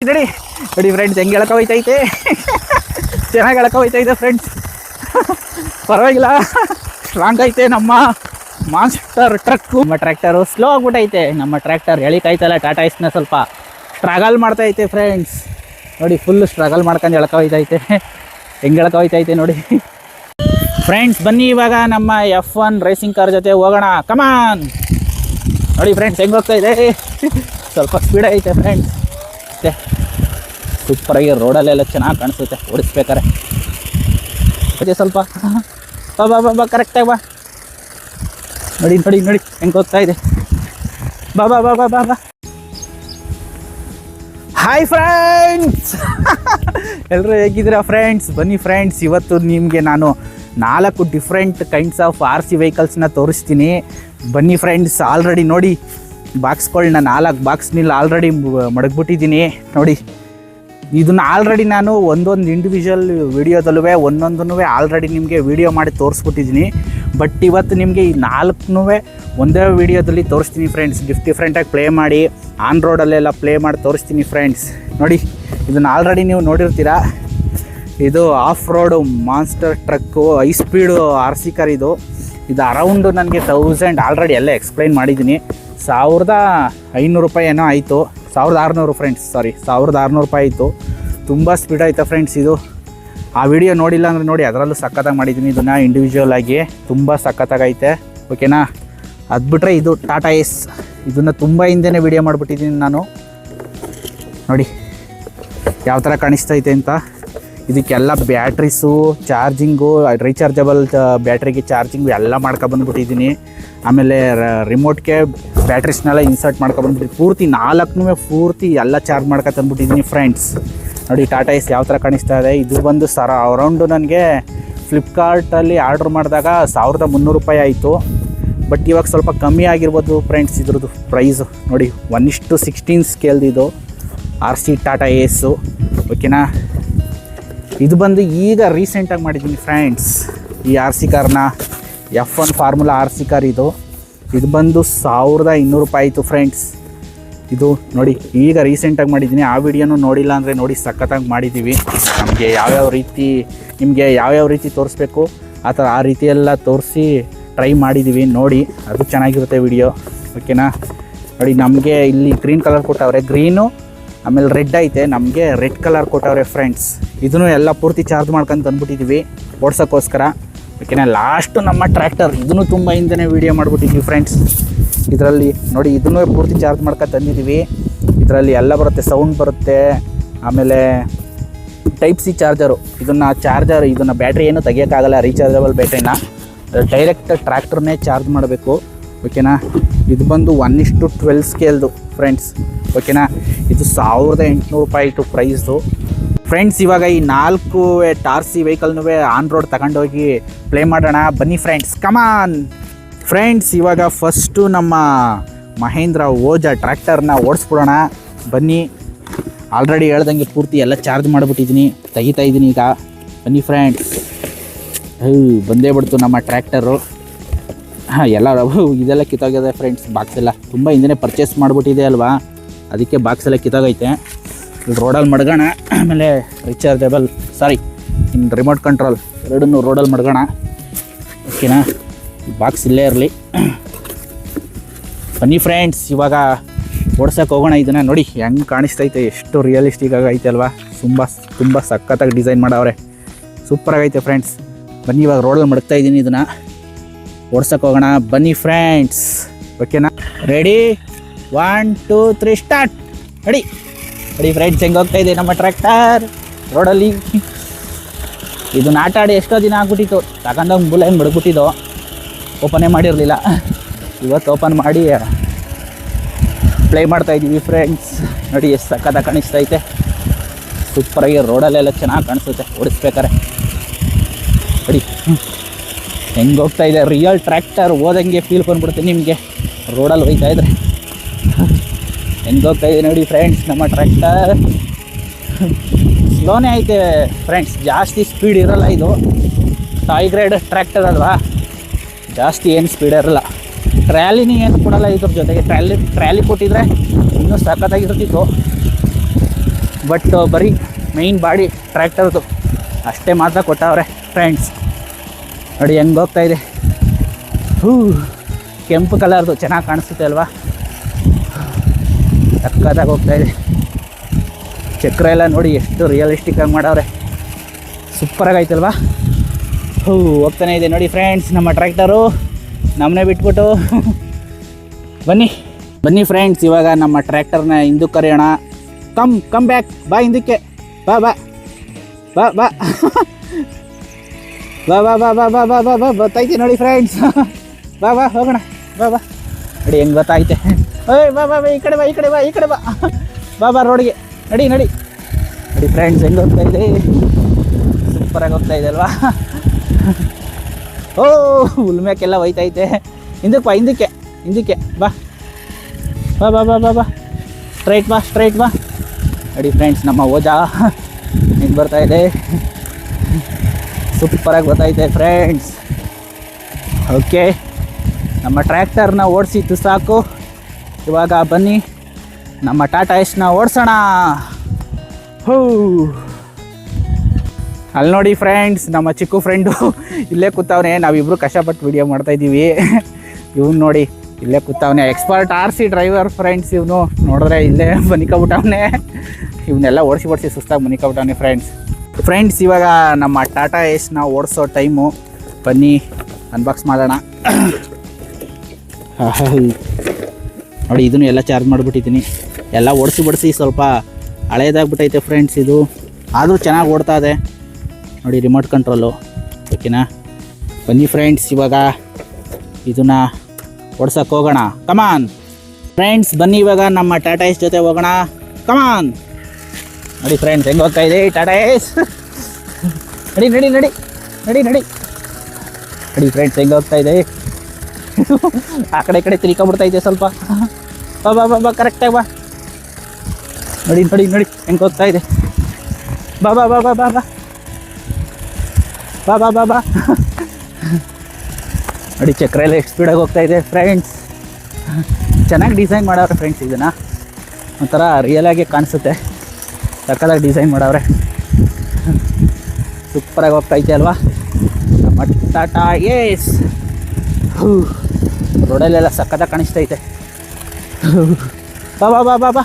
ನೋಡಿ ನೋಡಿ ಫ್ರೆಂಡ್ಸ್ ಹೆಂಗೆ ಎಳಕ ಹೋಯ್ತೈತೆ. ಚೆನ್ನಾಗಿ ಎಳಕ ಹೋಯ್ತೈತೆ ಫ್ರೆಂಡ್ಸ್. ಪರವಾಗಿಲ್ಲ, ಸ್ಟ್ರಾಂಗ್ ಐತೆ ನಮ್ಮ ಮಾನ್ಸ್ಟರ್ ಟ್ರಕ್ಕು. ನಮ್ಮ ಟ್ರ್ಯಾಕ್ಟರು ಸ್ಲೋ ಆಗ್ಬಿಟ್ಟೈತೆ. ನಮ್ಮ ಟ್ರ್ಯಾಕ್ಟರ್ ಎಳಿಕಾಯ್ತಲ್ಲ ಟಾಟಾ ಎಸ್ನ ಸ್ವಲ್ಪ ಸ್ಟ್ರಗಲ್ ಮಾಡ್ತೈತೆ ಫ್ರೆಂಡ್ಸ್. ನೋಡಿ ಫುಲ್ ಸ್ಟ್ರಗಲ್ ಮಾಡ್ಕೊಂಡು ಎಳಕ ಹೋಯ್ತೈತೆ. ಹೆಂಗೆ ಎಳಕ ಹೋಯ್ತೈತೆ ನೋಡಿ ಫ್ರೆಂಡ್ಸ್. ಬನ್ನಿ ಇವಾಗ ನಮ್ಮ F1 ರೇಸಿಂಗ್ ಕಾರ್ ಜೊತೆ ಹೋಗೋಣ. ಕಮಾನ್. ನೋಡಿ ಫ್ರೆಂಡ್ಸ್ ಹೆಂಗೆ ಹೋಗ್ತಾ ಇದೆ. ಸ್ವಲ್ಪ ಸ್ಪೀಡ್ ಐತೆ ಫ್ರೆಂಡ್ಸ್. ಮತ್ತೆ ಸೂಪರಾಗಿ ರೋಡಲ್ಲೆಲ್ಲ ಚೆನ್ನಾಗಿ ಕಾಣಿಸುತ್ತೆ ಓಡಿಸ್ಬೇಕಾರೆ. ಅದೇ ಸ್ವಲ್ಪ ಬಾ ಕರೆಕ್ಟಾಗಿ ಬಾ. ನೋಡಿ ನೋಡಿ ನೋಡಿ ಹೆಂಗೆ ಹೋಗ್ತಾ ಇದೆ. ಬಾ ಬಾ ಬಾ ಬಾ ಬಾ ಬಾ. Hi friends. ಎಲ್ಲರೂ ಹೇಗಿದ್ದೀರಾ ಫ್ರೆಂಡ್ಸ್? ಬನ್ನಿ ಫ್ರೆಂಡ್ಸ್, ಇವತ್ತು ನಿಮಗೆ ನಾನು 4 ಡಿಫ್ರೆಂಟ್ ಕೈಂಡ್ಸ್ ಆಫ್ RC ವೆಹಿಕಲ್ಸ್ನ ತೋರಿಸ್ತೀನಿ. ಬನ್ನಿ ಫ್ರೆಂಡ್ಸ್. ಆಲ್ರೆಡಿ ನೋಡಿ ಬಾಕ್ಸ್ಗಳನ್ನ 4 ಬಾಕ್ಸ್ನಿಲ್ಲ ಆಲ್ರೆಡಿ ಮಡಗ್ಬಿಟ್ಟಿದ್ದೀನಿ. ನೋಡಿ ಇದನ್ನು ಆಲ್ರೆಡಿ ನಾನು ಒಂದೊಂದು ಇಂಡಿವಿಜುವಲ್ ವೀಡಿಯೋದಲ್ಲೂ ಒಂದೊಂದೂ ಆಲ್ರೆಡಿ ನಿಮಗೆ ವೀಡಿಯೋ ಮಾಡಿ ತೋರಿಸ್ಬಿಟ್ಟಿದ್ದೀನಿ. ಬಟ್ ಇವತ್ತು ನಿಮಗೆ ಈ 4ನೂ ಒಂದೇ ವೀಡಿಯೋದಲ್ಲಿ ತೋರಿಸ್ತೀನಿ ಫ್ರೆಂಡ್ಸ್. ಡಿಫ್ರೆಂಟಾಗಿ ಪ್ಲೇ ಮಾಡಿ ಆನ್ ರೋಡಲ್ಲೆಲ್ಲ ಪ್ಲೇ ಮಾಡಿ ತೋರಿಸ್ತೀನಿ ಫ್ರೆಂಡ್ಸ್. ನೋಡಿ ಇದನ್ನು ಆಲ್ರೆಡಿ ನೀವು ನೋಡಿರ್ತೀರಾ. ಇದು of road monster truck, high speed RC car. ಇದು ಅರೌಂಡು ನನಗೆ 1000 ಆಲ್ರೆಡಿ ಎಲ್ಲ ಎಕ್ಸ್ಪ್ಲೈನ್ ಮಾಡಿದ್ದೀನಿ. 1500 ರೂಪಾಯಿ ಏನೋ ಆಯಿತು. 1600 ಫ್ರೆಂಡ್ಸ್, ಸಾರಿ 1600 ರೂಪಾಯಿ ಆಯಿತು. ತುಂಬ ಸ್ಪೀಡ್ ಆಯಿತಾ ಫ್ರೆಂಡ್ಸ್. ಇದು ಆ ವಿಡಿಯೋ ನೋಡಿಲ್ಲ ಅಂದರೆ ನೋಡಿ, ಅದರಲ್ಲೂ ಸಖತ್ತಾಗಿ ಮಾಡಿದ್ದೀನಿ ಇದನ್ನು ಇಂಡಿವಿಜುವಲ್ ಆಗಿ. ತುಂಬ ಸಖತ್ತಾಗೈತೆ, ಓಕೆನಾ. ಅದು ಬಿಟ್ಟರೆ ಇದು ಟಾಟಾ ಎಸ್, ಇದನ್ನು ತುಂಬ ಹಿಂದೆನೇ ವಿಡಿಯೋ ಮಾಡಿಬಿಟ್ಟಿದ್ದೀನಿ ನಾನು. ನೋಡಿ ಯಾವ ಥರ ಕಾಣಿಸ್ತೈತೆ ಅಂತ. ಇದಕ್ಕೆಲ್ಲ ಬ್ಯಾಟ್ರೀಸು, ಚಾರ್ಜಿಂಗು, ರೀಚಾರ್ಜಬಲ್ ಬ್ಯಾಟ್ರಿಗೆ ಚಾರ್ಜಿಂಗು ಎಲ್ಲ ಮಾಡ್ಕೊಬಂದ್ಬಿಟ್ಟಿದ್ದೀನಿ. ಆಮೇಲೆ ರಿಮೋಟ್ಗೆ ಬ್ಯಾಟ್ರೀಸ್ನೆಲ್ಲ ಇನ್ಸರ್ಟ್ ಮಾಡ್ಕೊಬಂದ್ಬಿಟ್ಟು ಪೂರ್ತಿ 4ನೂ ಪೂರ್ತಿ ಎಲ್ಲ ಚಾರ್ಜ್ ಮಾಡ್ಕೊತಂದ್ಬಿಟ್ಟಿದ್ದೀನಿ ಫ್ರೆಂಡ್ಸ್. ನೋಡಿ ಟಾಟಾ ಎಸ್ ಯಾವ ಥರ ಕಾಣಿಸ್ತಾ ಇದೆ. ಇದು ಬಂದು ಅರೌಂಡು ನನಗೆ ಫ್ಲಿಪ್ಕಾರ್ಟಲ್ಲಿ ಆರ್ಡ್ರ್ ಮಾಡಿದಾಗ 1300 ರೂಪಾಯಿ ಆಯಿತು. ಬಟ್ ಇವಾಗ ಸ್ವಲ್ಪ ಕಮ್ಮಿ ಆಗಿರ್ಬೋದು ಫ್ರೆಂಡ್ಸ್ ಇದ್ರದ್ದು ಪ್ರೈಸು. ನೋಡಿ 1:16 ಸ್ಕೇಲ್ದು ಇದು RC ಟಾಟಾ ಎಸ್ಸು, ಓಕೆನಾ. ಇದು ಬಂದು ಈಗ ರೀಸೆಂಟಾಗಿ ಮಾಡಿದ್ದೀನಿ ಫ್ರೆಂಡ್ಸ್ ಈ RC ಕಾರ್ನ. F1 ಫಾರ್ಮುಲಾ RC ಕಾರ್ ಇದು ಬಂದು 1200 ರೂಪಾಯಿ ಆಯಿತು ಫ್ರೆಂಡ್ಸ್. ಇದು ನೋಡಿ ಈಗ ರೀಸೆಂಟಾಗಿ ಮಾಡಿದ್ದೀನಿ. ಆ ವಿಡಿಯೋನೂ ನೋಡಿಲ್ಲ ಅಂದರೆ ನೋಡಿ, ಸಖತ್ತಾಗಿ ಮಾಡಿದ್ದೀವಿ. ನಮಗೆ ನಿಮಗೆ ಯಾವ್ಯಾವ ರೀತಿ ತೋರಿಸ್ಬೇಕು ಆ ರೀತಿಯೆಲ್ಲ ತೋರಿಸಿ ಟ್ರೈ ಮಾಡಿದ್ದೀವಿ. ನೋಡಿ ಅದು ಚೆನ್ನಾಗಿರುತ್ತೆ ವಿಡಿಯೋ, ಓಕೆನಾ. ನೋಡಿ ನಮಗೆ ಇಲ್ಲಿ ಗ್ರೀನ್ ಕಲರ್ ಕೊಟ್ಟವ್ರೆ, ಗ್ರೀನು ಆಮೇಲೆ ರೆಡ್ ಐತೆ. ನಮಗೆ ರೆಡ್ ಕಲರ್ ಕೊಟ್ಟವ್ರೆ ಫ್ರೆಂಡ್ಸ್. ಇದನ್ನು ಎಲ್ಲ ಪೂರ್ತಿ ಚಾರ್ಜ್ ಮಾಡ್ಕೊಂಡು ತಂದುಬಿಟ್ಟಿದ್ದೀವಿ ಓಡ್ಸೋಕ್ಕೋಸ್ಕರ, ಓಕೆನಾ. ಲಾಸ್ಟು ನಮ್ಮ ಟ್ರ್ಯಾಕ್ಟರ್, ಇದನ್ನು ತುಂಬ ಹಿಂದೆನೇ ವೀಡಿಯೋ ಮಾಡಿಬಿಟ್ಟಿದ್ದೀವಿ ಫ್ರೆಂಡ್ಸ್. ಇದರಲ್ಲಿ ನೋಡಿ ಇದನ್ನು ಪೂರ್ತಿ ಚಾರ್ಜ್ ಮಾಡ್ಕೊಂಡು ತಂದಿದ್ದೀವಿ. ಇದರಲ್ಲಿ ಎಲ್ಲ ಬರುತ್ತೆ, ಸೌಂಡ್ ಬರುತ್ತೆ, ಆಮೇಲೆ Type C ಚಾರ್ಜರು. ಇದನ್ನು ಬ್ಯಾಟ್ರಿ ಏನು ತೆಗಿಯೋಕ್ಕಾಗಲ್ಲ, ರೀಚಾರ್ಜಬಲ್ ಬ್ಯಾಟ್ರಿನ. ಡೈರೆಕ್ಟ್ ಟ್ರ್ಯಾಕ್ಟರ್ನೇ ಚಾರ್ಜ್ ಮಾಡಬೇಕು, ಓಕೆನಾ. ಇದು ಬಂದು 1:12 ಸ್ಕೇಲ್ದು ಫ್ರೆಂಡ್ಸ್, ಓಕೆನಾ. ಇದು 1800 ರೂಪಾಯಿ ಇತ್ತು ಪ್ರೈಸು ಫ್ರೆಂಡ್ಸ್. ಇವಾಗ ಈ 4 RC ವೆಹಿಕಲ್ನೂ ಆನ್ ರೋಡ್ ತಗೊಂಡೋಗಿ ಪ್ಲೇ ಮಾಡೋಣ. ಬನ್ನಿ ಫ್ರೆಂಡ್ಸ್, ಕಮಾನ್ ಫ್ರೆಂಡ್ಸ್. ಇವಾಗ ಫಸ್ಟು ನಮ್ಮ ಮಹೇಂದ್ರ ಓಜಾ ಟ್ರ್ಯಾಕ್ಟರ್ನ ಓಡಿಸ್ಬಿಡೋಣ ಬನ್ನಿ. ಆಲ್ರೆಡಿ ಹೇಳ್ದಂಗೆ ಪೂರ್ತಿ ಎಲ್ಲ ಚಾರ್ಜ್ ಮಾಡಿಬಿಟ್ಟಿದ್ದೀನಿ, ತೆಗಿತಾ ಇದ್ದೀನಿ ಈಗ. ಬನ್ನಿ ಫ್ರೆಂಡ್ಸ್. ಬಂದೇ ಬಿಡ್ತು ನಮ್ಮ ಟ್ರ್ಯಾಕ್ಟರು. ಎಲ್ಲ ಇದೆಲ್ಲ ಕಿತ್ತೋಗಿದೆ ಫ್ರೆಂಡ್ಸ್. ಬಾಕ್ಸ್ ಎಲ್ಲ ತುಂಬ ಹಿಂದೆ ಪರ್ಚೇಸ್ ಮಾಡಿಬಿಟ್ಟಿದೆ ಅಲ್ವಾ, ಅದಕ್ಕೆ ಬಾಕ್ಸ್ ಎಲ್ಲ ಕಿತ್ತೋಗೈತೆ. ರೋಡಲ್ಲಿ ಮಡ್ಗೋಣ, ಆಮೇಲೆ ಇನ್ನು ರಿಮೋಟ್ ಕಂಟ್ರೋಲ್ ಎರಡನ್ನೂ ರೋಡಲ್ಲಿ ಮಡ್ಗೋಣ, ಓಕೆನಾ. ಬಾಕ್ಸ್ ಇಲ್ಲೇ ಇರಲಿ. ಬನ್ನಿ ಫ್ರೆಂಡ್ಸ್, ಇವಾಗ ಓಡ್ಸೋಕೆ ಹೋಗೋಣ. ಇದನ್ನು ನೋಡಿ ಹೆಂಗೆ ಕಾಣಿಸ್ತೈತೆ, ಎಷ್ಟು ರಿಯಲಿಸ್ಟಿಕ್ ಆಗೈತೆ ಅಲ್ವಾ. ತುಂಬ ಸಖತ್ತಾಗಿ ಡಿಸೈನ್ ಮಾಡವ್ರೆ, ಸೂಪರಾಗೈತೆ ಫ್ರೆಂಡ್ಸ್. ಬನ್ನಿ ಇವಾಗ ರೋಡಲ್ಲಿ ಮಡಗ್ತಾ ಇದ್ದೀನಿ, ಇದನ್ನು ಓಡ್ಸೋಕೆ ಹೋಗೋಣ. ಬನ್ನಿ ಫ್ರೆಂಡ್ಸ್, ಓಕೆನಾ. Ready, 1 2 3 start. ರೆಡಿ ಫ್ರೆಂಡ್ಸ್, ಹೆಂಗೆ ಹೋಗ್ತಾ ಇದೆ ನಮ್ಮ ಟ್ರ್ಯಾಕ್ಟರ್ ರೋಡಲ್ಲಿ. ಇದನ್ನ ಆಟ ಆಡಿ ಎಷ್ಟೋ ದಿನ ಆಗ್ಬಿಟ್ಟಿತ್ತು. ತಗೊಂಡೋಗಿ ಬುಲೆನ್ ಮಡಗ್ಬಿಟ್ಟಿದ್ದು, ಓಪನೇ ಮಾಡಿರಲಿಲ್ಲ. ಇವತ್ತು ಓಪನ್ ಮಾಡಿ ಪ್ಲೇ ಮಾಡ್ತಾಯಿದ್ದೀವಿ ಫ್ರೆಂಡ್ಸ್. ನೋಡಿ ಎಷ್ಟು ಸಕ್ಕತ್ತಾಗಿ ಕಾಣಿಸ್ತೈತೆ, ಸೂಪರಾಗಿ ರೋಡಲ್ಲೆಲ್ಲ ಚೆನ್ನಾಗಿ ಕಾಣಿಸುತ್ತೆ ಓಡಿಸ್ಬೇಕಾರೆ. ನೋಡಿ ಹೆಂಗೆ ಹೋಗ್ತಾ ಇದೆ, ರಿಯಲ್ ಟ್ರ್ಯಾಕ್ಟರ್ ಹೋದಂಗೆ ಫೀಲ್ ಬಂದ್ಬಿಡುತ್ತೆ ನಿಮಗೆ ರೋಡಲ್ಲಿ ಹೋಗ್ತಾ ಇದ್ರೆ. ಹೆಂಗೆ ಹೋಗ್ತಾ ಇದೆ ನೋಡಿ ಫ್ರೆಂಡ್ಸ್ ನಮ್ಮ ಟ್ರ್ಯಾಕ್ಟರ್. ಸ್ಲೋನೇ ಐತೆ ಫ್ರೆಂಡ್ಸ್, ಜಾಸ್ತಿ ಸ್ಪೀಡ್ ಇರೋಲ್ಲ. ಇದು ಟಾಯ್ ಗ್ರೇಡ್ ಟ್ರ್ಯಾಕ್ಟರ್ ಅಲ್ವಾ, ಜಾಸ್ತಿ ಏನು ಸ್ಪೀಡ್ ಇರೋಲ್ಲ. ಟ್ರ್ಯಾಲಿನೂ ಏನು ಕೊಡೋಲ್ಲ ಇದ್ರ ಜೊತೆಗೆ. ಟ್ರ್ಯಾಲಿ ಕೊಟ್ಟಿದ್ರೆ ಇನ್ನೂ ಸಖತ್ತಾಗಿರ್ತಿತ್ತು. ಬಟ್ ಬರೀ ಮೈನ್ ಬಾಡಿ ಟ್ರ್ಯಾಕ್ಟರ್ದು ಅಷ್ಟೇ ಮಾತ್ರ ಕೊಟ್ಟವ್ರೆ ಫ್ರೆಂಡ್ಸ್. ನೋಡಿ ಹೆಂಗೆ ಹೋಗ್ತಾ ಇದೆ. ಕೆಂಪು ಕಲರ್ದು ಚೆನ್ನಾಗಿ ಕಾಣಿಸುತ್ತೆ ಅಲ್ವಾ, ಸಕ್ಕತ್ತಾಗಿ ಹೋಗ್ತಾ ಇದೆ. ಚಕ್ರ ಎಲ್ಲ ನೋಡಿ ಎಷ್ಟು ರಿಯಲಿಸ್ಟಿಕ್ಕಾಗಿ ಮಾಡವ್ರೆ, ಸೂಪರಾಗಿ ಆಯ್ತಲ್ವಾ. ಹೋಗ್ತಾನೆ ಇದೆ ನೋಡಿ ಫ್ರೆಂಡ್ಸ್ ನಮ್ಮ ಟ್ರ್ಯಾಕ್ಟರು, ನಮ್ಮನ್ನೇ ಬಿಟ್ಬಿಟ್ಟು. ಬನ್ನಿ ಫ್ರೆಂಡ್ಸ್, ಇವಾಗ ನಮ್ಮ ಟ್ರ್ಯಾಕ್ಟರ್ನ ಹಿಂದಕ್ಕೆ ಕರೆಯೋಣ. ಕಮ್ ಬ್ಯಾಕ್, ಬಾ ಹಿಂದಕ್ಕೆ, ಬಾ ಬಾ ಬಾ ಬಾ ಬಾ ಬಾ ಬಾ ಬಾ ಬಾ ಬಾ ಬಾ ಬಾ ಬತ್ತೈತೆ ನೋಡಿ ಫ್ರೆಂಡ್ಸ್. ಬಾ ಬಾ ಹೋಗೋಣ, ಬಾ ಬಾ. ನೋಡಿ ಹೆಂಗೆ ಗೊತ್ತಾಯ್ತೆ. ಓಯ್ ಬಾ ಬಾ ಬಾ, ಈ ಕಡೆ ಬಾ, ಈ ಕಡೆ ಬಾ, ಈ ಕಡೆ ಬಾ, ಬಾ ಬಾ ರೋಡ್ಗೆ. ನಡಿ ಫ್ರೆಂಡ್ಸ್, ಹೆಂಗೆ ಹೋಗ್ತಾ ಇದೆ, ಸೂಪರಾಗಿ ಹೋಗ್ತಾ ಇದೆ ಅಲ್ವಾ. ಉಲ್ಮ್ಯಾಕೆಲ್ಲ ಹೋಯ್ತೈತೆ. ಹಿಂದಕ್ಕೆ ಬಾ ಬಾ ಬಾ ಬಾ ಬಾ ಬಾ, ಸ್ಟ್ರೈಟ್ ಬಾ. ನೋಡಿ ಫ್ರೆಂಡ್ಸ್, ನಮ್ಮ ಓಜಾ ಹೆಂಗೆ ಬರ್ತಾ ಇದೆ, ಸೂಪರಾಗಿ ಗೊತ್ತೈತೆ ಫ್ರೆಂಡ್ಸ್. ಓಕೆ, ನಮ್ಮ ಟ್ರ್ಯಾಕ್ಟರ್ನ ಓಡಿಸಿದ್ದು ಸಾಕು. ಇವಾಗ ಬನ್ನಿ ನಮ್ಮ ಟಾಟಾ ಏಸ್ನ ಓಡಿಸೋಣ. ಅಲ್ಲಿ ನೋಡಿ ಫ್ರೆಂಡ್ಸ್, ನಮ್ಮ ಚಿಕ್ಕ ಫ್ರೆಂಡು ಇಲ್ಲೇ ಕೂತವನೆ. ನಾವಿಬ್ಬರು ಕಷ್ಟಪಟ್ಟು ವಿಡಿಯೋ ಮಾಡ್ತಾಯಿದ್ದೀವಿ. ಇವನು ನೋಡಿ ಇಲ್ಲೇ ಕೂತವನೆ, ಎಕ್ಸ್ಪರ್ಟ್ RC ಡ್ರೈವರ್ ಫ್ರೆಂಡ್ಸ್. ಇವನು ನೋಡಿದ್ರೆ ಇಲ್ಲೇ ಮನಿಕಬಿಟ್ಟವನೆ. ಇವನ್ನೆಲ್ಲ ಓಡಿಸಿ ಸುಸ್ತಾಗಿ ಮನಿಕಬಿಟ್ಟವನೆ ಫ್ರೆಂಡ್ಸ್. ಇವಾಗ ನಮ್ಮ ಟಾಟಾ ಏಸ್ನ ಓಡಿಸೋ ಟೈಮು. ಬನ್ನಿ ಅನ್ಬಾಕ್ಸ್ ಮಾಡೋಣ. ನೋಡಿ ಇದನ್ನು ಎಲ್ಲ ಚಾರ್ಜ್ ಮಾಡಿಬಿಟ್ಟಿದ್ದೀನಿ. ಎಲ್ಲ ಓಡಿಸಿ ಸ್ವಲ್ಪ ಹಳೇದಾಗ್ಬಿಟ್ಟೈತೆ ಫ್ರೆಂಡ್ಸ್. ಇದು ಆದರೂ ಚೆನ್ನಾಗಿ ಓಡ್ತಾ ಇದೆ ನೋಡಿ, ರಿಮೋಟ್ ಕಂಟ್ರೋಲು. ಓಕೆನಾ, ಬನ್ನಿ ಫ್ರೆಂಡ್ಸ್, ಇವಾಗ ಇದನ್ನು ಓಡ್ಸೋಕೆ ಹೋಗೋಣ. ಕಮಾನ್ ಫ್ರೆಂಡ್ಸ್, ಬನ್ನಿ ಇವಾಗ ನಮ್ಮ ಟಾಟಾ ಏಸ್ ಜೊತೆ ಹೋಗೋಣ. ಕಮಾನ್. ನೋಡಿ ಫ್ರೆಂಡ್ಸ್, ಹೆಂಗೆ ಹೋಗ್ತಾ ಇದೆ ಟಾಟಾ ಏಸ್. ನಡಿ ಫ್ರೆಂಡ್ಸ್, ಹೆಂಗೆ ಹೋಗ್ತಾ ಇದೆ. ಆ ಕಡೆ ತಿರ್ಕೊಂಡ್ಬಿಡ್ತೈತೆ ಸ್ವಲ್ಪ. ಬಾ ಕರೆಕ್ಟಾಗಿ ಬಾ. ನೋಡಿ ಹೆಂಗೆ ಹೋಗ್ತಾ ಇದೆ. ಬಾ ಬಾ ಬಾ ಬಾ ಬಾ ಬಾ ಬಾ ಬಾ ಬಾ ಬಾ. ನೋಡಿ ಚಕ್ರ ಎಲ್ಲ ಎಷ್ಟು ಸ್ಪೀಡಾಗಿ ಹೋಗ್ತಾ ಇದೆ ಫ್ರೆಂಡ್ಸ್. ಚೆನ್ನಾಗಿ ಡಿಸೈನ್ ಮಾಡವ್ರೆ ಫ್ರೆಂಡ್ಸ್. ಇದನ್ನು ಒಂಥರ ರಿಯಲಾಗಿ ಕಾಣಿಸುತ್ತೆ, ಸಕ್ಕತ್ತಾಗಿ ಡಿಸೈನ್ ಮಾಡವ್ರೆ. ಸೂಪರಾಗಿ ಹೋಗ್ತೈತೆ ಅಲ್ವಾ ನಮ್ಮ ಟಾಟಾ ಏಸ್. ರೋಡಲ್ಲೆಲ್ಲ ಸಕ್ಕತ್ತಾಗಿ ಕಾಣಿಸ್ತೈತೆ. ಬಾ ಬಾ ಬಾ ಬಾ ಬಾ.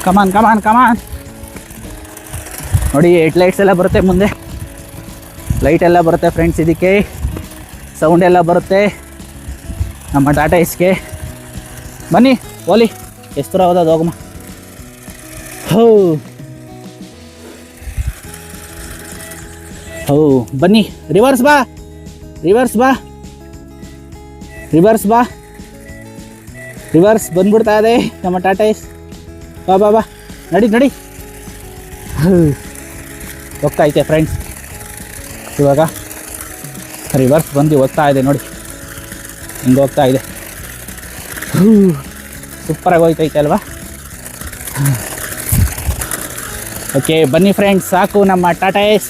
ಕಮಾನ್. ನೋಡಿ ಹೆಡ್ಲೈಟ್ಸ್ ಎಲ್ಲ ಬರುತ್ತೆ, ಮುಂದೆ ಲೈಟ್ ಎಲ್ಲ ಬರುತ್ತೆ ಫ್ರೆಂಡ್ಸ್. ಇದಕ್ಕೆ ಸೌಂಡ್ ಎಲ್ಲ ಬರುತ್ತೆ ನಮ್ಮ ಟಾಟಾ ಏಸ್ಗೆ. ಬನ್ನಿ ಓಲಿ, ಎಷ್ಟು ದೂರ ಹೋಗೋದು ಹೋಗಮ್ಮ. ಬನ್ನಿ, ರಿವರ್ಸ್ ಬಂದ್ಬಿಡ್ತಾ ಇದೆ ನಮ್ಮ ಟಾಟಾ ಏಸ್. ಬಾ ನಡಿ. ಹೋಗ್ತಾಯಿದೆ ಫ್ರೆಂಡ್ಸ್. ಇವಾಗ ರಿವರ್ಸ್ ಬಂದು ಹೋಗ್ತಾ ಇದೆ ನೋಡಿ, ಹಿಂಗೆ ಹೋಗ್ತಾ ಇದೆ. ಸೂಪರಾಗಿ ಹೋಗ್ತೈತೆ ಅಲ್ವಾ. ಓಕೆ ಬನ್ನಿ ಫ್ರೆಂಡ್ಸ್, ಸಾಕು ನಮ್ಮ ಟಾಟಾ ಏಸ್.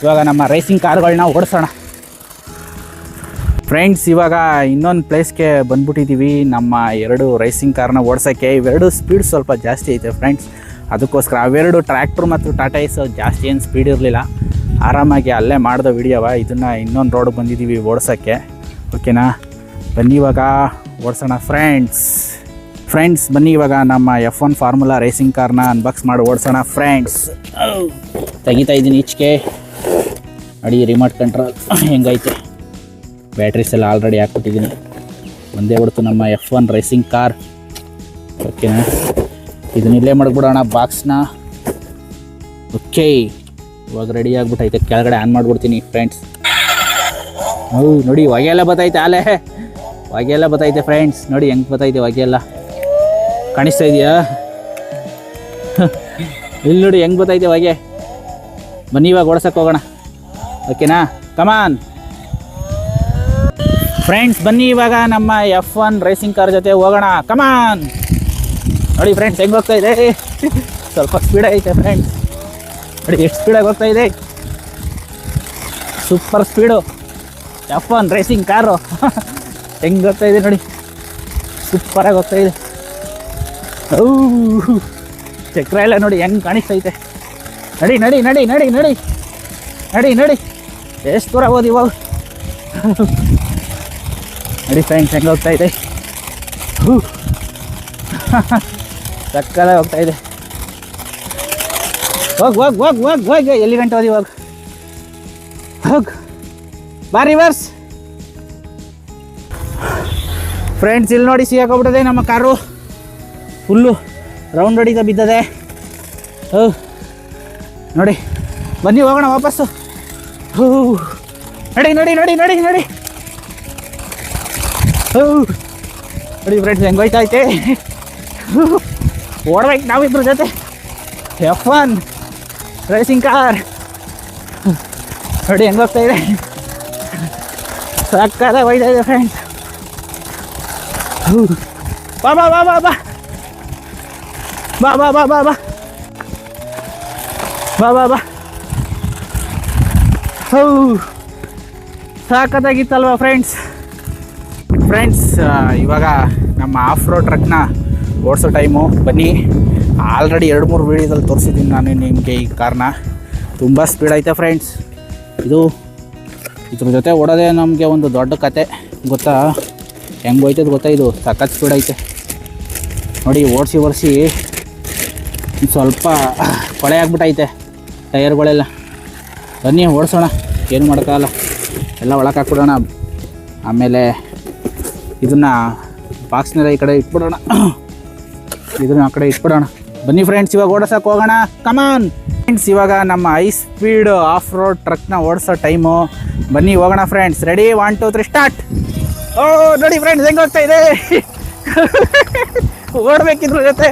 ಇವಾಗ ನಮ್ಮ ರೇಸಿಂಗ್ ಕಾರ್ಗಳನ್ನ ಓಡಿಸೋಣ ಫ್ರೆಂಡ್ಸ್. ಇವಾಗ ಇನ್ನೊಂದು ಪ್ಲೇಸ್ಗೆ ಬಂದ್ಬಿಟ್ಟಿದ್ದೀವಿ ನಮ್ಮ 2 ರೇಸಿಂಗ್ ಕಾರ್ನ ಓಡಿಸೋಕ್ಕೆ. ಇವೆರಡು ಸ್ಪೀಡ್ ಸ್ವಲ್ಪ ಜಾಸ್ತಿ ಐತೆ ಫ್ರೆಂಡ್ಸ್. ಅದಕ್ಕೋಸ್ಕರ ಅವೆರಡು ಟ್ರ್ಯಾಕ್ಟ್ರು ಮತ್ತು ಟಾಟಾ ಏಸ್ ಜಾಸ್ತಿ ಏನು ಸ್ಪೀಡ್ ಇರಲಿಲ್ಲ, ಆರಾಮಾಗಿ ಅಲ್ಲೇ ಮಾಡಿದ ವಿಡಿಯೋವ. ಇದನ್ನು ಇನ್ನೊಂದು ರೋಡ್ಗೆ ಬಂದಿದ್ದೀವಿ ಓಡಿಸೋಕ್ಕೆ. ಓಕೆನಾ, ಬನ್ನಿ ಇವಾಗ ಓಡಿಸೋಣ ಫ್ರೆಂಡ್ಸ್. ಬನ್ನಿ ಇವಾಗ ನಮ್ಮ F1 ಫಾರ್ಮುಲಾ ರೇಸಿಂಗ್ ಕಾರ್ನ ಅನ್ಬಾಕ್ಸ್ ಮಾಡಿ ಓಡಿಸೋಣ ಫ್ರೆಂಡ್ಸ್. ತೆಗಿತಾ ಇದ್ದೀನಿ ಈಚೆಗೆ. ನೋಡಿ ರಿಮೋಟ್ ಕಂಟ್ರೋಲ್ ಹೆಂಗೈತೆ. ಬ್ಯಾಟ್ರೀಸ್ ಎಲ್ಲ ಆಲ್ರೆಡಿ ಹಾಕ್ಬಿಟ್ಟಿದ್ದೀನಿ. ಒಂದೇ ಬಿಡ್ತು ನಮ್ಮ F1 ರೇಸಿಂಗ್ ಕಾರ್. ಓಕೆನಾ, ಇದನ್ನ ಇಲ್ಲೇ ಮಾಡಿಬಿಡೋಣ ಬಾಕ್ಸ್ನ. ಓಕೆ, ಇವಾಗ ರೆಡಿ ಆಗಿಬಿಟ್ಟೈತೆ. ಕೆಳಗಡೆ ಆನ್ ಮಾಡಿಬಿಡ್ತೀನಿ ಫ್ರೆಂಡ್ಸ್. ನೋಡಿ ಹೊಗೆ ಎಲ್ಲ ಬತ್ತೈತೆ ಫ್ರೆಂಡ್ಸ್. ನೋಡಿ ಹೆಂಗೆ ಬತ್ತೈತೆ ಹೊಗೆ ಎಲ್ಲ, ಕಾಣಿಸ್ತಾ ಇದೆಯಾ? ಇಲ್ಲಿ ನೋಡಿ ಹೆಂಗೆ ಬತ್ತೈತೆ ಹೊಗೆ. ಬನ್ನಿ ಇವಾಗ ಓಡಿಸೋಕೆ ಹೋಗೋಣ. ಓಕೆನಾ, ಕಮಾನ್ ಫ್ರೆಂಡ್ಸ್. ಬನ್ನಿ ಇವಾಗ ನಮ್ಮ F1 ರೇಸಿಂಗ್ ಕಾರ್ ಜೊತೆ ಹೋಗೋಣ. ಕಮಾನ್. ನೋಡಿ ಫ್ರೆಂಡ್ಸ್ ಹೆಂಗೆ ಹೋಗ್ತಾ ಇದೆ. ಸ್ವಲ್ಪ ಸ್ಪೀಡ್ ಐತೆ ಫ್ರೆಂಡ್ಸ್. ನೋಡಿ ಎಷ್ಟು ಸ್ಪೀಡಾಗಿ ಹೋಗ್ತಾ ಇದೆ. Super speed F1 racing car. ಹೆಂಗೆ ಹೋಗ್ತಾ ಇದೆ ನೋಡಿ, ಸೂಪರಾಗಿ ಹೋಗ್ತಾ ಇದೆ. ಚಕ್ರ ಎಲ್ಲ ನೋಡಿ ಹೆಂಗೆ ಕಾಣಿಸ್ತೈತೆ. ನಡಿ ನಡಿ ನಡಿ ನಡಿ ನಡಿ ನಡಿ ನಡಿ, ಎಷ್ಟು ದೂರ ಹೋದ್ ಇವಾಗ. ನಡಿ ಫ್ರೆಂಡ್ಸ್, ಹೆಂಗೆ ಹೋಗ್ತಾ ಇದೆ, ಸಕ್ಕದ ಹೋಗ್ತಾ ಇದೆ. ಹೋಗ್ ಹೋಗ್ ಹೋಗ್ ಹೋಗ್ ಹೋಗ್, ಎಲ್ಲಿ ಗಂಟೆ ಹೋದ್ ಇವಾಗ, ಹೋಗ್ ಬಾ ರಿವರ್ಸ್. ಫ್ರೆಂಡ್ಸ್ ಇಲ್ಲಿ ನೋಡಿ ಸಿಗಾಕೋಗ್ಬಿಟ್ಟದೆ ನಮ್ಮ ಕಾರು, ಫುಲ್ಲು ರೌಂಡ್ ಹೊಡಿತಾ ಬಿದ್ದದೆ. ನೋಡಿ ಬನ್ನಿ ಹೋಗೋಣ ವಾಪಸ್ಸು. ನಡಿ ನಡಿ ನಡಿ ನಡಿ ನಡಿ. ನೋಡಿ ಫ್ರೆಂಡ್ಸ್ ಹೆಂಗೆ ಹೋಯ್ತಾ ಐತೆ, ಓಡ್ಬೇಕು ನಾವಿಬ್ರ ಜೊತೆ. F1 ರೇಸಿಂಗ್ ಕಾರ್ ನೋಡಿ ಹೆಂಗೆ ಹೋಗ್ತಾ ಇದೆ, ಸಕ್ಕದ ಹೋಯ್ತಾ ಇದೆ ಫ್ರೆಂಡ್ಸ್. ಬಾ ಬಾ ಬಾ ಬಾ ಬಾ ಬಾ ಬಾ ಬಾ ಬಾ ಬಾ ಬಾ ಬಾ ಬಾ. ಸಾಕತ್ತಾಗಿತ್ತಲ್ವಾ ಫ್ರೆಂಡ್ಸ್. ಇವಾಗ ನಮ್ಮ ಆಫ್ ರೋಡ್ ಟ್ರಕ್ನ ಓಡಿಸೋ ಟೈಮು. ಬನ್ನಿ, ಆಲ್ರೆಡಿ 2-3 ವೀಡಿಯೋದಲ್ಲಿ ತೋರಿಸಿದ್ದೀನಿ ನಾನು ನಿಮಗೆ ಈ ಕಾರ್ನ. ತುಂಬ ಸ್ಪೀಡ್ ಐತೆ ಫ್ರೆಂಡ್ಸ್. ಇದ್ರ ಜೊತೆ ಓಡೋದೇ ನಮಗೆ ಒಂದು ದೊಡ್ಡ ಕತೆ ಗೊತ್ತಾ. ಹೆಂಗೆ ಹೋಯ್ತದ ಗೊತ್ತಾ, ಇದು ಸಖತ್ ಸ್ಪೀಡ್ ಐತೆ ನೋಡಿ. ಓಡಿಸಿ ಸ್ವಲ್ಪ ಕೊಳೆ ಆಗ್ಬಿಟ್ಟೈತೆ ಟೈರ್ಗಳೆಲ್ಲ. ಬನ್ನಿ ಓಡಿಸೋಣ, ಏನು ಮಾಡೋಕ್ಕಾಗಲ್ಲ, ಎಲ್ಲ ಒಳಗೆ ಹಾಕ್ಬಿಡೋಣ. ಆಮೇಲೆ ಇದನ್ನು ಬಾಕ್ಸ್ನೆಲ್ಲ ಈ ಕಡೆ ಇಟ್ಬಿಡೋಣ, ಇದನ್ನು ಆ ಕಡೆ ಇಟ್ಬಿಡೋಣ. ಬನ್ನಿ ಫ್ರೆಂಡ್ಸ್, ಇವಾಗ ಓಡಿಸೋಕೆ ಹೋಗೋಣ. ಕಮಾನ್ ಫ್ರೆಂಡ್ಸ್, ಇವಾಗ ನಮ್ಮ ಹೈ ಸ್ಪೀಡ್ ಆಫ್ ರೋಡ್ ಟ್ರಕ್ನ ಓಡಿಸೋ ಟೈಮು. ಬನ್ನಿ ಹೋಗೋಣ ಫ್ರೆಂಡ್ಸ್. Ready, 1 2 3 start. ನೋಡಿ ಫ್ರೆಂಡ್ಸ್ ಹೆಂಗೆ ಹೋಗ್ತಾ ಇದೆ. ಓಡಬೇಕಿದ್ರ ಜೊತೆ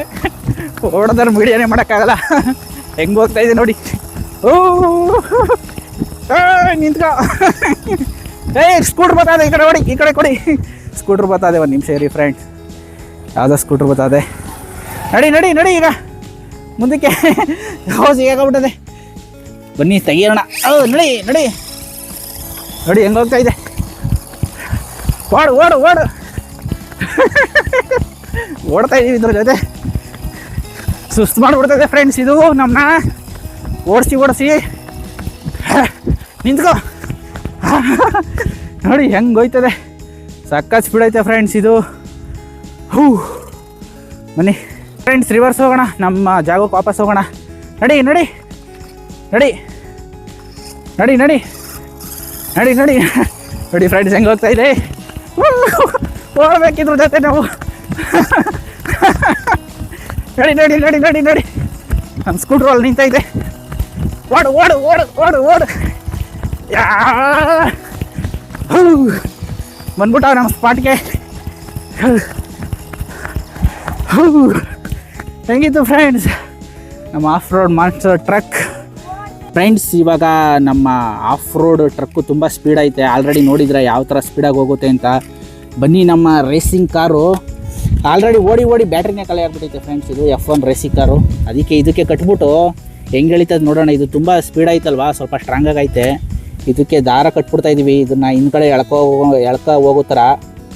ಓಡೋದ್ರ ಮೀಡಿಯಾನೇ ಮಾಡೋಕ್ಕಾಗಲ್ಲ, ಹೆಂಗೆ ಹೋಗ್ತಾ ಇದೆ ನೋಡಿ. ನಿಂತ್ಕೋ. ಸ್ಕೂಟ್ರ್ ಬರ್ತದೆ, ಈ ಕಡೆ ನೋಡಿ, ಈ ಕಡೆ ಕೊಡಿ. ಸ್ಕೂಟ್ರ್ ಬರ್ತದೆ, ಒಂದು ನಿಮಿಷ ಇರಿ ಫ್ರೆಂಡ್ಸ್. ಯಾವುದೋ ಸ್ಕೂಟ್ರ್ ಬರ್ತದೆ. ನಡಿ ನಡಿ ನಡಿ, ಈಗ ಮುಂದಕ್ಕೆ ಸಿಗಾಗ್ಬಿಟ್ಟದೆ. ಬನ್ನಿ ತೆಗಿಯೋಣ. ನಡಿ ನಡಿ ನೋಡಿ ಹೆಂಗೆ ಹೋಗ್ತಾ ಇದೆ. ಓಡು ಓಡು ಓಡು. ಓಡ್ತಾ ಇದೀವಿ ಇದ್ರ ಜೊತೆ. ಸುಸ್ತು ಮಾಡಿಬಿಡ್ತದೆ ಫ್ರೆಂಡ್ಸ್ ಇದು ನಮ್ಮನ್ನ. ಓಡಿಸಿ ನಿಂತ್ಕೋ. ನೋಡಿ ಹೆಂಗೆ ಹೋಯ್ತದೆ, ಸಕ್ಕ ಸ್ಪೀಡ್ ಐತೆ ಫ್ರೆಂಡ್ಸ್ ಇದು. ಬನ್ನಿ ಫ್ರೆಂಡ್ಸ್, ರಿವರ್ಸ್ ಹೋಗೋಣ, ನಮ್ಮ ಜಾಗಕ್ಕೆ ವಾಪಸ್ ಹೋಗೋಣ. ನಡಿ ನಡಿ ನಡಿ ನಡಿ ನಡಿ ನಡಿ ನಡಿ ನೋಡಿ ಫ್ರೆಂಡ್ಸ್ ಹೆಂಗೆ ಹೋಗ್ತಾ ಇದೆ. ಓಡಬೇಕಿದ್ರ ಜೊತೆ ನಾವು. ನಡಿ ನಡಿ ನಡಿ ನಡಿ ನಡಿ. ನಮ್ಮ ಸ್ಕೂಟ್ರ್ ಅಲ್ಲಿ ನಿಂತೈತೆ. ಓಡು ಓಡು ಓಡು ಓಡು ಓಡು. ಬಂದ್ಬಿಟ್ಟ ನಮ್ಮ ಸ್ಪಾಟ್ಗೆ. ಹೆಂಗಿತ್ತು ಫ್ರೆಂಡ್ಸ್ ನಮ್ಮ of road monster truck. Friends ಇವಾಗ ನಮ್ಮ ಆಫ್ ರೋಡ್ ಟ್ರಕ್ಕು ತುಂಬ ಸ್ಪೀಡ್ ಐತೆ. ಆಲ್ರೆಡಿ ನೋಡಿದರೆ ಯಾವ ಥರ ಸ್ಪೀಡಾಗಿ ಹೋಗುತ್ತೆ ಅಂತ. ಬನ್ನಿ, ನಮ್ಮ ರೇಸಿಂಗ್ ಕಾರು ಆಲ್ರೆಡಿ ಓಡಿ ಬ್ಯಾಟ್ರಿನೇ ಖಾಲಿ ಆಗ್ಬಿಟ್ಟೈತೆ ಫ್ರೆಂಡ್ಸ್. ಇದು F1 ರೇಸಿಂಗ್ ಕಾರು. ಅದಕ್ಕೆ ಇದಕ್ಕೆ ಕಟ್ಬಿಟ್ಟು ಹೆಂಗೆ ಎಳಿತದೆ ನೋಡೋಣ. ಇದು ತುಂಬ ಸ್ಪೀಡ್ ಐತಲ್ವಾ, ಸ್ವಲ್ಪ ಸ್ಟ್ರಾಂಗಾಗಿ ಐತೆ. ಇದಕ್ಕೆ ದಾರ ಕಟ್ಬಿಡ್ತಾ ಇದ್ದೀವಿ. ಇದನ್ನು ಹಿಂದ್ಗಡೆ ಎಳ್ಕೊ ಹೋಗೋ ಥರ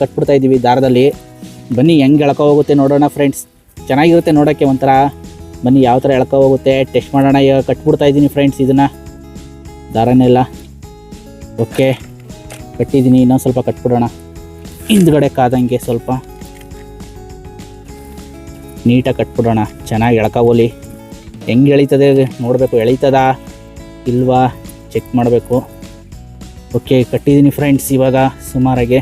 ಕಟ್ಬಿಡ್ತಾ ಇದ್ದೀವಿ ದಾರದಲ್ಲಿ. ಬನ್ನಿ ಹೆಂಗೆ ಎಳ್ಕೊ ಹೋಗುತ್ತೆ ನೋಡೋಣ ಫ್ರೆಂಡ್ಸ್. ಚೆನ್ನಾಗಿರುತ್ತೆ ನೋಡೋಕ್ಕೆ ಒಂಥರ. ಬನ್ನಿ ಯಾವ ಥರ ಎಳ್ಕೊ ಹೋಗುತ್ತೆ ಟೆಸ್ಟ್ ಮಾಡೋಣ. ಈಗ ಕಟ್ಬಿಡ್ತಾ ಇದ್ದೀನಿ ಫ್ರೆಂಡ್ಸ್ ಇದನ್ನು, ದಾರನೆಲ್ಲ. ಓಕೆ, ಕಟ್ಟಿದ್ದೀನಿ. ಇನ್ನೊಂದು ಸ್ವಲ್ಪ ಕಟ್ಬಿಡೋಣ ಹಿಂದ್ಗಡೆ ಕಾದಂಗೆ. ಸ್ವಲ್ಪ ನೀಟಾಗಿ ಕಟ್ಬಿಡೋಣ, ಚೆನ್ನಾಗಿ ಎಳ್ಕೊಬೋಲಿ. ಹೆಂಗೆ ಎಳೀತದೆ ನೋಡಬೇಕು, ಎಳೀತದಾ ಇಲ್ವಾ ಚೆಕ್ ಮಾಡಬೇಕು. ಓಕೆ, ಕಟ್ಟಿದ್ದೀನಿ ಫ್ರೆಂಡ್ಸ್ ಇವಾಗ ಸುಮಾರಾಗೆ.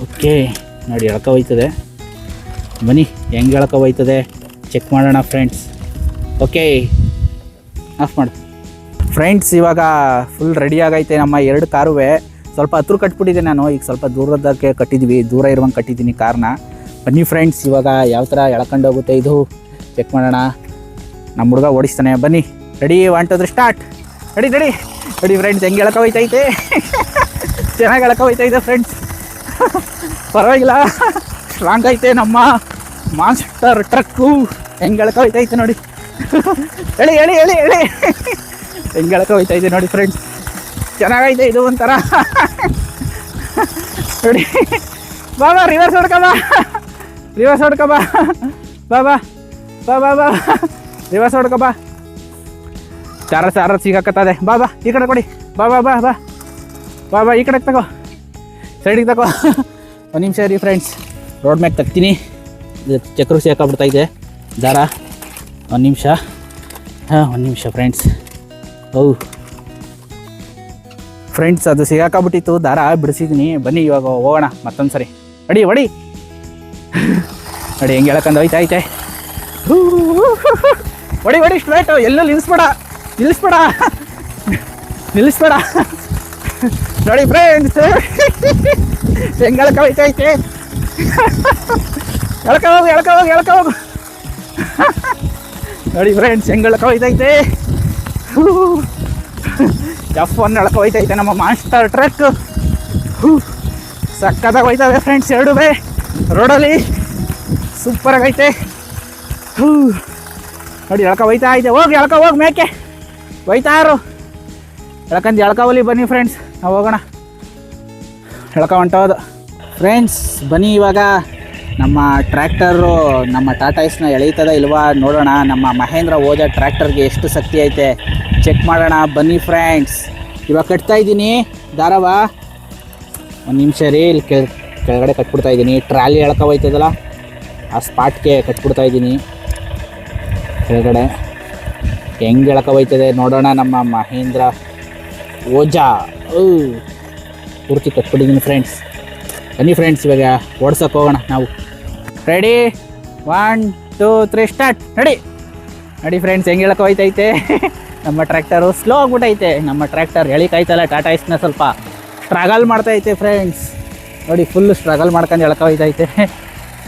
ಓಕೆ ನೋಡಿ ಎಳ್ಕೊ ಹೋಯ್ತದೆ. ಬನ್ನಿ ಹೆಂಗೆ ಎಳ್ಕೊ ಹೋಯ್ತದೆ ಚೆಕ್ ಮಾಡೋಣ ಫ್ರೆಂಡ್ಸ್. ಓಕೆ, ಆಫ್ ಮಾಡು ಫ್ರೆಂಡ್ಸ್. ಇವಾಗ ಫುಲ್ ರೆಡಿ ಆಗೈತೆ ನಮ್ಮ 2 ಕಾರುವೆ. ಸ್ವಲ್ಪ ಹತ್ರ ಕಟ್ಬಿಟ್ಟಿದ್ದೆ ನಾನು, ಈಗ ಸ್ವಲ್ಪ ದೂರದಕ್ಕೆ ಕಟ್ಟಿದ್ವಿ, ದೂರ ಇರುವಂಗೆ ಕಟ್ಟಿದ್ದೀನಿ ಕಾರ್ನ. ಬನ್ನಿ ಫ್ರೆಂಡ್ಸ್, ಇವಾಗ ಯಾವ ಥರ ಎಳ್ಕೊಂಡು ಹೋಗುತ್ತೆ ಇದು ಚೆಕ್ ಮಾಡೋಣ. ನಮ್ಮ ಹುಡುಗ ಓಡಿಸ್ತಾನೆ. ಬನ್ನಿ, ready, 1 2 3 start. Ready ready ready friends, ಹೆಂಗೆ ಎಳ್ಕೊ ಹೋಯ್ತೈತೆ. ಚೆನ್ನಾಗಿ ಎಳ್ಕೊ ಹೋಯ್ತೈತೆ ಫ್ರೆಂಡ್ಸ್, ಪರವಾಗಿಲ್ಲ. ಸ್ಟ್ರಾಂಗ್ ಐತೆ ನಮ್ಮ ಮಾನ್ಸ್ಟರ್ ಟ್ರಕ್ಕು. ಹೆಂಗೆ ಎಳ್ಕೊ ಹೋಯ್ತೈತೆ ನೋಡಿ. ಎಳಿ ಎಳಿ ಎಳಿ ಎಳಿ ಹೆಂಗೆ ಎಳ್ಕೊ ಹೋಯ್ತೈತೆ ನೋಡಿ ಫ್ರೆಂಡ್ಸ್. ಚೆನ್ನಾಗೈತೆ ಇದು ಒಂಥರ. ನೋಡಿ ಬಾ ಬಾ, ರಿವರ್ಸ್ ಹೊಡ್ಕೊ ಬಾ, ರಿವರ್ಸ್ ಹೊಡ್ಕೊ ಬಾ. ಬಾ ಬಾ ಬಾ ಬಾ ಬಾ ರಿವರ್ಸ್ ಹೊಡ್ಕೊ ಬಾ. ಚಾರ ಸಿಗಾಕತ್ತದೆ. ಬಾ ಬಾ ಈ ಕಡೆ ಕೊಡಿ. ಬಾ ಬಾ ಬಾ ಬಾ ಬಾ ಬಾ ಈ ಕಡೆ ತಗೋ, ಸೈಡಿಗೆ ತಗೋ. ಒಂದು ನಿಮಿಷ ರೀ ಫ್ರೆಂಡ್ಸ್, ರೋಡ್ ಮ್ಯಾಗೆ ತಗ್ತೀನಿ. ಇದು ಚಕ್ರ ಸಿಗಾಕ್ಬಿಡ್ತಾ ಇದೆ ದಾರ. ಒಂದು ನಿಮಿಷ, ಹಾಂ ಒಂದು ನಿಮಿಷ ಫ್ರೆಂಡ್ಸ್. ಫ್ರೆಂಡ್ಸ್ ಅದು ಸಿಗಾಕಬಿಟ್ಟಿತ್ತು, ದಾರ ಬಿಡಿಸಿದ್ದೀನಿ. ಬನ್ನಿ ಇವಾಗ ಹೋಗೋಣ ಮತ್ತೊಂದು ಸರಿ. ಅಡಿ ಹೊಡಿ ನೋಡಿ ಹೆಂಗೆ ಹೇಳಕ್ಕಂದು ಐತೆ. ಹೊಡಿ ಹೊಡಿ ಸ್ಟ್ರೈಟು, ಎಲ್ಲೂ ನಿಲ್ಲಿಸ್ಬೇಡ ನೋಡಿ ಫ್ರೆಂಡ್ಸ್ ಹೆಂಗೆ ಎಳ್ಕೈತೆ. ಎಳ್ಕ ಹೋಗು ನೋಡಿ ಫ್ರೆಂಡ್ಸ್ ಹೆಂಗೆ ಎಳ್ಕೈತೆ. F1 ಎಳ್ಕೈತೆ ನಮ್ಮ ಮಾಸ್ಟರ್ ಟ್ರಕ್. ಸಕ್ಕತ್ತಾಗಿ ಹೋಯ್ತವೆ ಫ್ರೆಂಡ್ಸ್, ಎರಡೂ ರೋಡಲ್ಲಿ ಸೂಪರಾಗೈತೆ. ನೋಡಿ ಹೋಯ್ತಾ ಐತೆ. ಹೋಗಿ ಮೇಕೆ ಹೋಯ್ತಾರು ಎಳ್ಕವಲ್ಲಿ. ಬನ್ನಿ ಫ್ರೆಂಡ್ಸ್ ನಾವು ಹೋಗೋಣ. ಹೊಂಟೋದು ಫ್ರೆಂಡ್ಸ್. ಬನ್ನಿ ಇವಾಗ ನಮ್ಮ ಟ್ರ್ಯಾಕ್ಟರು ನಮ್ಮ ಟಾಟಾ ಏಸ್ನ ಎಳೀತದ ಇಲ್ವಾ ನೋಡೋಣ. ನಮ್ಮ ಮಹೇಂದ್ರ ಓಜಾ ಟ್ರ್ಯಾಕ್ಟರ್ಗೆ ಎಷ್ಟು ಶಕ್ತಿ ಐತೆ ಚೆಕ್ ಮಾಡೋಣ. ಬನ್ನಿ ಫ್ರೆಂಡ್ಸ್, ಇವಾಗ ಕಟ್ತಾ ಇದ್ದೀನಿ ದಾರವ. ಒಂದು ನಿಮಿಷ ರೀ, ಇಲ್ಲಿ ಕೆಳಗಡೆ ಕಟ್ಬಿಡ್ತಾ ಇದ್ದೀನಿ. ಟ್ರಾಲಿ ಹೋಯ್ತದಲ್ಲ ಆ ಸ್ಪಾಟ್ಗೆ ಕಟ್ಬಿಡ್ತಾ ಇದ್ದೀನಿ ಕೆಳಗಡೆ. ಹೆಂಗೆ ಹೋಯ್ತದೆ ನೋಡೋಣ ನಮ್ಮ ಮಹೇಂದ್ರ ಓಜಾ. ಪೂರ್ತಿ ಕಟ್ಬಿಟ್ಟಿದ್ದೀನಿ ಫ್ರೆಂಡ್ಸ್. ಬನ್ನಿ ಫ್ರೆಂಡ್ಸ್ ಇವಾಗ ಓಡ್ಸೋಕೆ ಹೋಗೋಣ ನಾವು. Ready 1 2 3 start. ನಡಿ ಫ್ರೆಂಡ್ಸ್, ಹೆಂಗೆ ಹೋಯ್ತೈತೆ ನಮ್ಮ ಟ್ರ್ಯಾಕ್ಟರು. ಸ್ಲೋ ಆಗ್ಬಿಟ್ಟೈತೆ ನಮ್ಮ ಟ್ರ್ಯಾಕ್ಟರ್, ಎಳಿಕಾಯ್ತಲ್ಲ. ಟಾಟಾ ಏಸ್ನ ಸ್ವಲ್ಪ ಸ್ಟ್ರಗಲ್ ಮಾಡ್ತೈತೆ ಫ್ರೆಂಡ್ಸ್. ನೋಡಿ ಫುಲ್ ಸ್ಟ್ರಗಲ್ ಮಾಡ್ಕೊಂಡು ಹೋಯ್ತೈತೆ.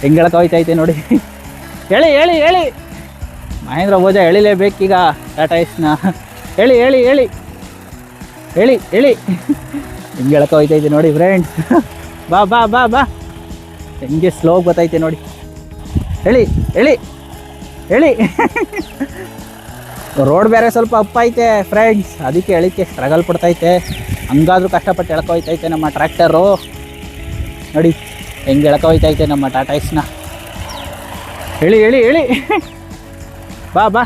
ಹೆಂಗೆ ಹೋಯ್ತೈತೆ ನೋಡಿ. ಹೇಳಿ ಮಹೇಂದ್ರ ಓಜಾ ಎಳಿಲೇಬೇಕೀಗ ಟಾಟಾ ಏಸ್ನ. ಹೇಳಿ ಹೆಂಗೆ ಹೋಯ್ತೈತೆ ನೋಡಿ ಫ್ರೆಂಡ್ಸ್. ಬಾ ಬಾ ಬಾ ಬಾ ಹೆಂಗೆ ಸ್ಲೋ ಗೊತ್ತೈತೆ ನೋಡಿ. ಹೇಳಿ ರೋಡ್ ಬೇರೆ ಸ್ವಲ್ಪ ಅಪ್ ಐತೆ ಫ್ರೆಂಡ್ಸ್, ಅದಕ್ಕೆ ಎಳಿಕೆ ಸ್ಟ್ರಗಲ್ ಪಡ್ತೈತೆ. ಹಂಗಾದ್ರೂ ಕಷ್ಟಪಟ್ಟು ಹೋಯ್ತೈತೆ ನಮ್ಮ ಟ್ರ್ಯಾಕ್ಟರು. ನೋಡಿ ಹೆಂಗೆ ಹೋಯ್ತೈತೆ ನಮ್ಮ ಟಾಟಾ ಏಸ್ನ. ಹೇಳಿ ಬಾ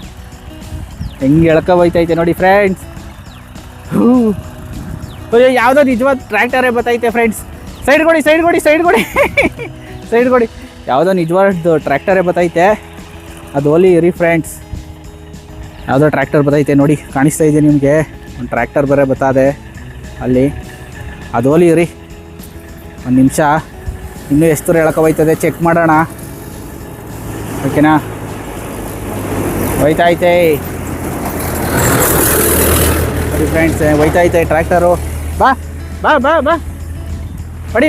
ಹೆಂಗೆ ಹೋಯ್ತೈತೆ ನೋಡಿ ಫ್ರೆಂಡ್ಸ್. ಯಾವುದೋ ನಿಜವಾದ ಟ್ರ್ಯಾಕ್ಟರೇ ಬತ್ತೈತೆ ಫ್ರೆಂಡ್ಸ್. ಸೈಡ್ ಕೊಡಿ ಯಾವುದೋ ನಿಜವಾದ ಟ್ರ್ಯಾಕ್ಟರೇ ಬತ್ತೈತೆ. ಅದು ಓಲಿ ಇರಿ ಫ್ರೆಂಡ್ಸ್, ಯಾವುದೋ ಟ್ರ್ಯಾಕ್ಟರ್ ಬತ್ತೈತೆ ನೋಡಿ, ಕಾಣಿಸ್ತಾ ಇದೆ ನಿಮಗೆ. ಒಂದು ಟ್ರ್ಯಾಕ್ಟರ್ ಬೇರೆ ಬತ್ತದೆ ಅಲ್ಲಿ. ಅದು ಓಲಿ ಇರಿ ಒಂದು ನಿಮಿಷ, ಇನ್ನೂ ಎಷ್ಟು ದೂರ ಹೋಯ್ತದೆ ಚೆಕ್ ಮಾಡೋಣ. ಓಕೆನಾ? ಹೋಯ್ತೈತೆ ನೋಡಿ ಫ್ರೆಂಡ್ಸ್, ಹೋಯ್ತೈತೆ ಟ್ರ್ಯಾಕ್ಟರು. ಬಾ ಬಾ ಬಾ ಬಾ ಹೊಡಿ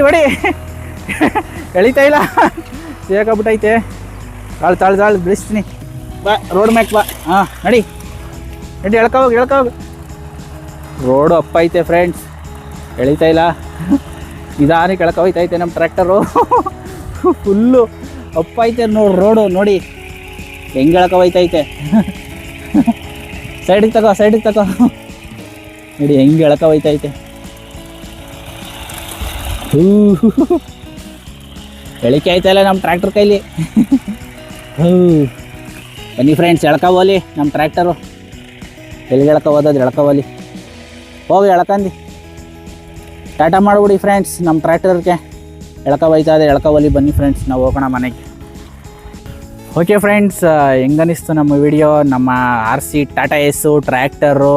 ಎಳಿತಾ ಇಲ್ಲ, ಸಿಗಾಕ್ಬಿಟ್ಟೈತೆ. ತಾಳು ಬಿಡಿಸ್ತೀನಿ. ಬಾ ರೋಡ್ ಮ್ಯಾಕ್ ಬಾ. ಹಾಂ ನಡಿ ಎಳ್ಕೋಗಿ. ರೋಡು ಅಪ್ಪ ಐತೆ ಫ್ರೆಂಡ್ಸ್, ಎಳಿತಾ ಇಲ್ಲ. ನಿಧಾನಕ್ಕೆ ಹೋಯ್ತೈತೆ ನಮ್ಮ ಟ್ರ್ಯಾಕ್ಟರು. ಫುಲ್ಲು ಅಪ್ಪ ಐತೆ ನೋಡಿ ರೋಡು. ನೋಡಿ ಹೆಂಗೆ ಹೋಯ್ತೈತೆ. ಸೈಡಿಗೆ ತಗೋ ನೋಡಿ ಹೆಂಗೆ ಹೋಯ್ತೈತೆ. ಎಳಿಕೆ ಆಯ್ತಲ್ಲ ನಮ್ಮ ಟ್ರ್ಯಾಕ್ಟರ್ ಕೈಲಿ. ಬನ್ನಿ ಫ್ರೆಂಡ್ಸ್, ಎಳ್ಕೋಲಿ ನಮ್ಮ ಟ್ರ್ಯಾಕ್ಟರು. ಎಲ್ಲಿಗೆ ಎಳ್ಕೋಲಿ ಹೋಗಿ ಎಳ್ಕಂದು ಟಾಟಾ ಮಾಡಿಬಿಡಿ ಫ್ರೆಂಡ್ಸ್. ನಮ್ಮ ಟ್ರ್ಯಾಕ್ಟರ್ಗೆ ಹೋಯ್ತದೆ, ಎಳ್ಕೋಲಿ. ಬನ್ನಿ ಫ್ರೆಂಡ್ಸ್ ನಾವು ಹೋಗೋಣ ಮನೆಗೆ. ಓಕೆ ಫ್ರೆಂಡ್ಸ್, ಹೆಂಗನಿಸ್ತು ನಮ್ಮ ವಿಡಿಯೋ? ನಮ್ಮ RC Tata Ace tractor,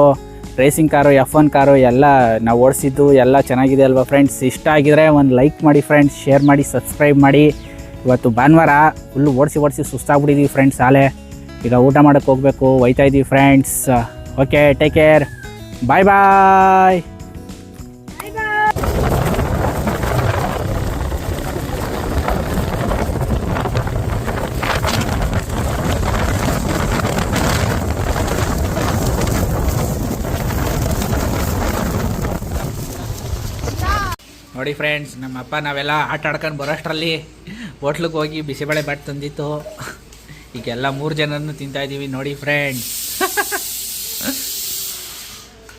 racing car, F1 car ಎಲ್ಲ ನಾವು ಓಡಿಸಿದ್ದು ಎಲ್ಲ ಚೆನ್ನಾಗಿದೆ ಅಲ್ವಾ ಫ್ರೆಂಡ್ಸ್? ಇಷ್ಟ ಆಗಿದರೆ ಒಂದು ಲೈಕ್ ಮಾಡಿ ಫ್ರೆಂಡ್ಸ್, ಶೇರ್ ಮಾಡಿ, ಸಬ್ಸ್ಕ್ರೈಬ್ ಮಾಡಿ. ಇವತ್ತು ಭಾನುವಾರ ಫುಲ್ಲು ಓಡಿಸಿ ಸುಸ್ತಾಗ್ಬಿಟ್ಟಿದ್ದೀವಿ ಫ್ರೆಂಡ್ಸ್. ಆಲೆ ಈಗ ಊಟ ಮಾಡೋಕ್ಕೆ ಹೋಗಬೇಕು, ಹೋಯ್ತಾ ಇದ್ದೀವಿ ಫ್ರೆಂಡ್ಸ್. ಓಕೆ, ಟೇಕ್ ಕೇರ್, ಬಾಯ್. ನೋಡಿ ಫ್ರೆಂಡ್ಸ್, ನಮ್ಮ ಅಪ್ಪ ನಾವೆಲ್ಲ ಆಟ ಆಡ್ಕೊಂಡು ಬರೋಷ್ಟರಲ್ಲಿ ಹೋಟ್ಲಿಗೆ ಹೋಗಿ ಬಿಸಿಬೇಳೆ ಬಾಟ್ ತಂದಿತ್ತು. ಈಗೆಲ್ಲ 3 ಜನನೂ ತಿಂತಾಯಿದ್ದೀವಿ ನೋಡಿ ಫ್ರೆಂಡ್ಸ್.